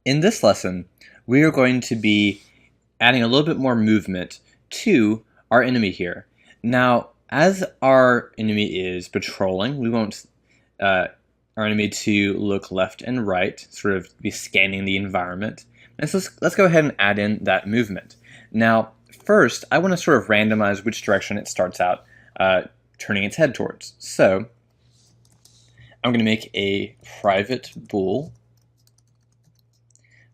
In this lesson, we are going to be adding a little bit more movement to our enemy here. Now, as our enemy is patrolling, we want our enemy to look left and right, sort of be scanning the environment. And so let's go ahead and add in that movement. Now, first, I want to sort of randomize which direction it starts out turning its head towards. So I'm going to make a private bool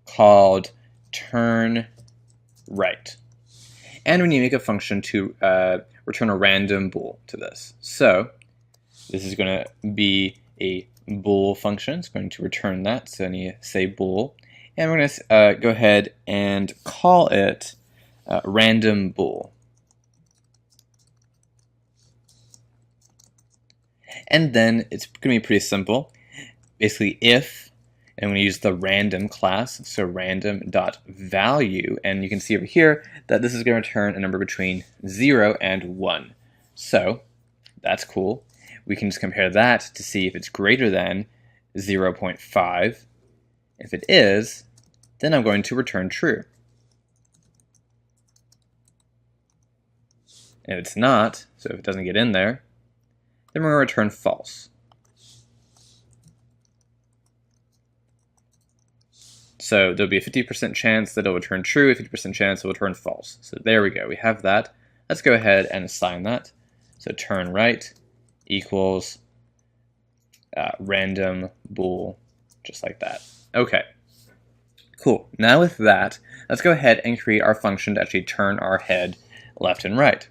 called turn right. And we need to make a function to return a random bool to this. So this is going to be a bool function. It's going to return that. So I need to say bool. And we're going to go ahead and call it random bool. And then it's going to be pretty simple. Basically, if, and I'm going to use the random class, so random.value, and you can see over here that this is going to return a number between 0 and 1. So that's cool. We can just compare that to see if it's greater than 0.5. If it is, then I'm going to return true. If it's not, so if it doesn't get in there, then we're going to return false. So there'll be a 50% chance that it'll return true, a 50% chance it'll return false. So there we go, we have that. Let's go ahead and assign that. So turn right equals random bool, just like that. Okay, cool. Now with that, let's go ahead and create our function to actually turn our head left and right.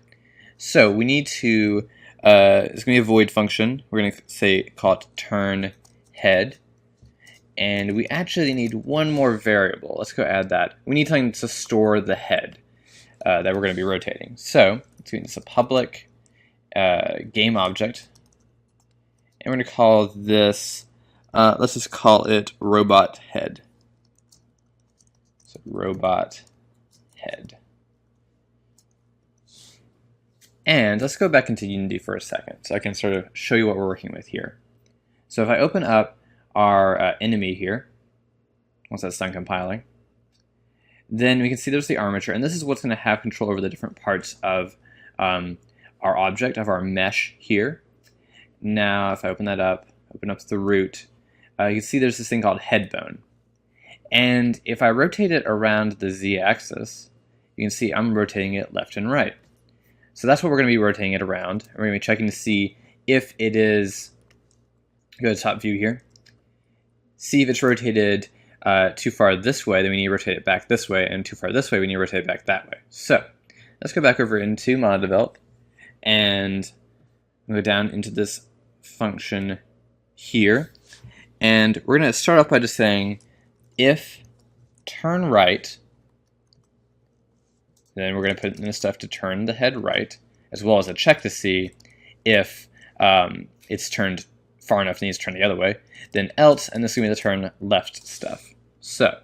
So we need to, it's going to be a void function. We're going to call it turn head. And we actually need one more variable. Let's go add that. We need something to store the head that we're going to be rotating. So it's a public game object. And we're going to call this, let's just call it robot head. So robot head. And let's go back into Unity for a second so I can sort of show you what we're working with here. So if I open up our enemy here, once that's done compiling, then we can see there's the armature, and this is what's going to have control over the different parts of our object, of our mesh here. Now, if I open that up, open up the root, you can see there's this thing called head bone. And if I rotate it around the z-axis, you can see I'm rotating it left and right. So that's what we're going to be rotating it around. We're going to be checking to see if it is, go to top view here, see if it's rotated too far this way, then we need to rotate it back this way, and too far this way, we need to rotate it back that way. So let's go back over into MonoDevelop and go down into this function here. And we're going to start off by just saying if turn right, then we're going to put in the stuff to turn the head right, as well as a check to see if it's turned far enough and needs to turn the other way, then else, and this is going to be the turn left stuff. So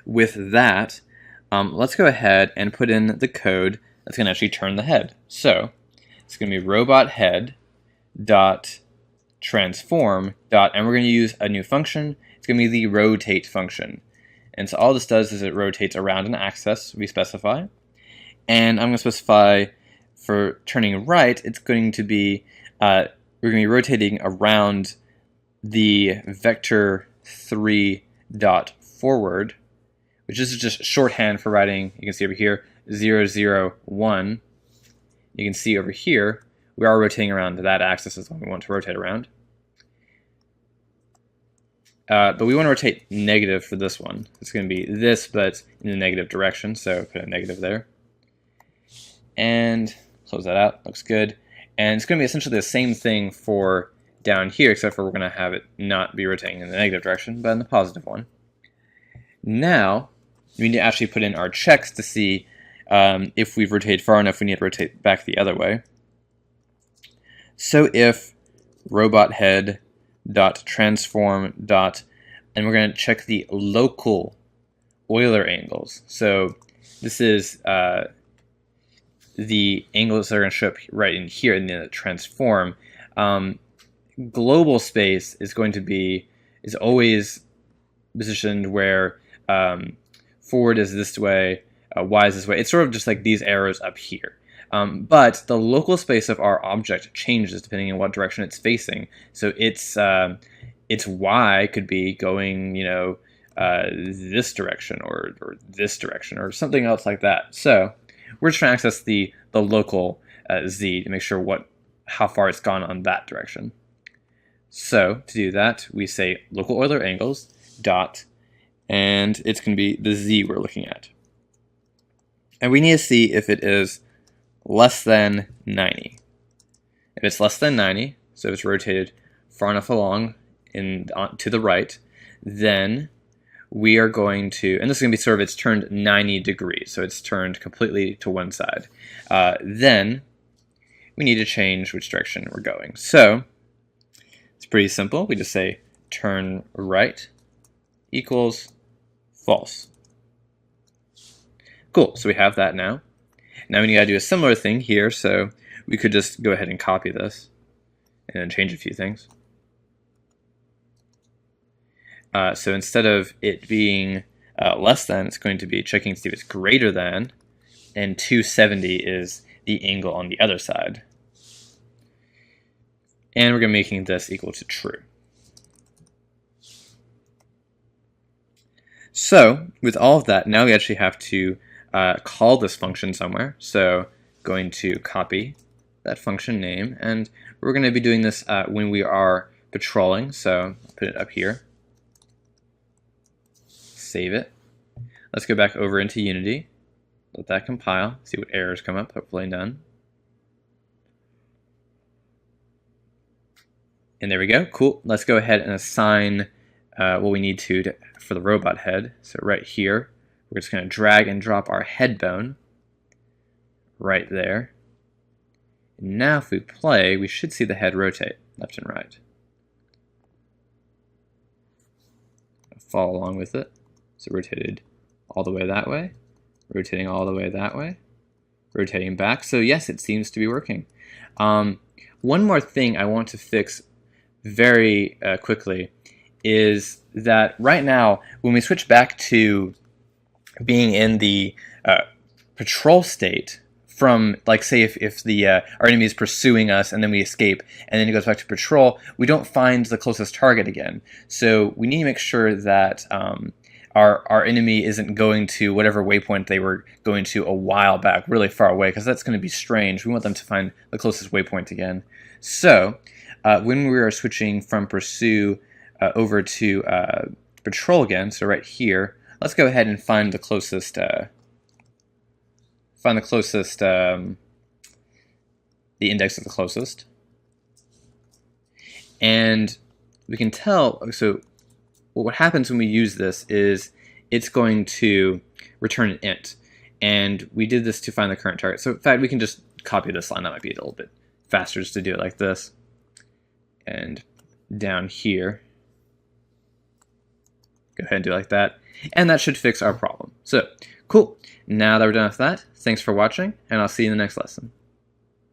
with that, let's go ahead and put in the code that's going to actually turn the head. So it's going to be robot head dot transform dot, and we're going to use a new function. It's going to be the rotate function. And so all this does is it rotates around an axis we specify. And I'm going to specify for turning right, it's going to be, we're going to be rotating around the vector 3 dot forward, which is just shorthand for writing, you can see over here, 0, 0, 1. You can see over here, we are rotating around that axis is what we want to rotate around. But we want to rotate negative for this one. It's going to be this, but in the negative direction, so put a negative there. And close that out, looks good. And it's going to be essentially the same thing for down here, except for we're going to have it not be rotating in the negative direction, but in the positive one. Now, we need to actually put in our checks to see if we've rotated far enough, we need to rotate back the other way. So if robot head dot transform dot, and we're going to check the local Euler angles. So this is the angles that are going to show up right in here in the transform. Global space is going to be, is always positioned where forward is this way, y is this way. It's sort of just like these arrows up here. But the local space of our object changes depending on what direction it's facing. So its y could be going, this direction or this direction or something else like that. So we're just trying to access the local z to make sure how far it's gone on that direction. So to do that, we say local Euler angles dot, and it's going to be the z we're looking at. And we need to see if it is less than 90. If it's less than 90, so if it's rotated far enough along to the right, then we are going to, and this is going to be sort of, it's turned 90 degrees, so it's turned completely to one side. Then we need to change which direction we're going. So it's pretty simple. We just say turn right equals false. Cool, so we have that now. Now we need to do a similar thing here, so we could just go ahead and copy this and then change a few things. So instead of it being less than, it's going to be checking to see if it's greater than, and 270 is the angle on the other side. And we're going to be making this equal to true. So with all of that, now we actually have to call this function somewhere. So going to copy that function name, and we're going to be doing this when we are patrolling. So I'll put it up here. Save it. Let's go back over into Unity. Let that compile. See what errors come up. Hopefully none. And there we go. Cool. Let's go ahead and assign what we need to for the robot head. So right here, we're just going to drag and drop our head bone right there. And now if we play, we should see the head rotate left and right. Follow along with it. So rotated all the way that way, rotating all the way that way, rotating back. So yes, it seems to be working. One more thing I want to fix very quickly is that right now, when we switch back to being in the patrol state from, like, say if our enemy is pursuing us and then we escape and then it goes back to patrol, we don't find the closest target again. So we need to make sure that our enemy isn't going to whatever waypoint they were going to a while back, really far away, because that's going to be strange. We want them to find the closest waypoint again. So when we are switching from pursue over to patrol again, so right here, let's go ahead and find the closest the index of the closest. And we can tell, so what happens when we use this is it's going to return an int. And we did this to find the current target. So in fact, we can just copy this line. That might be a little bit faster just to do it like this. And down here, go ahead and do it like that. And that should fix our problem. So, cool. Now that we're done with that, thanks for watching, and I'll see you in the next lesson.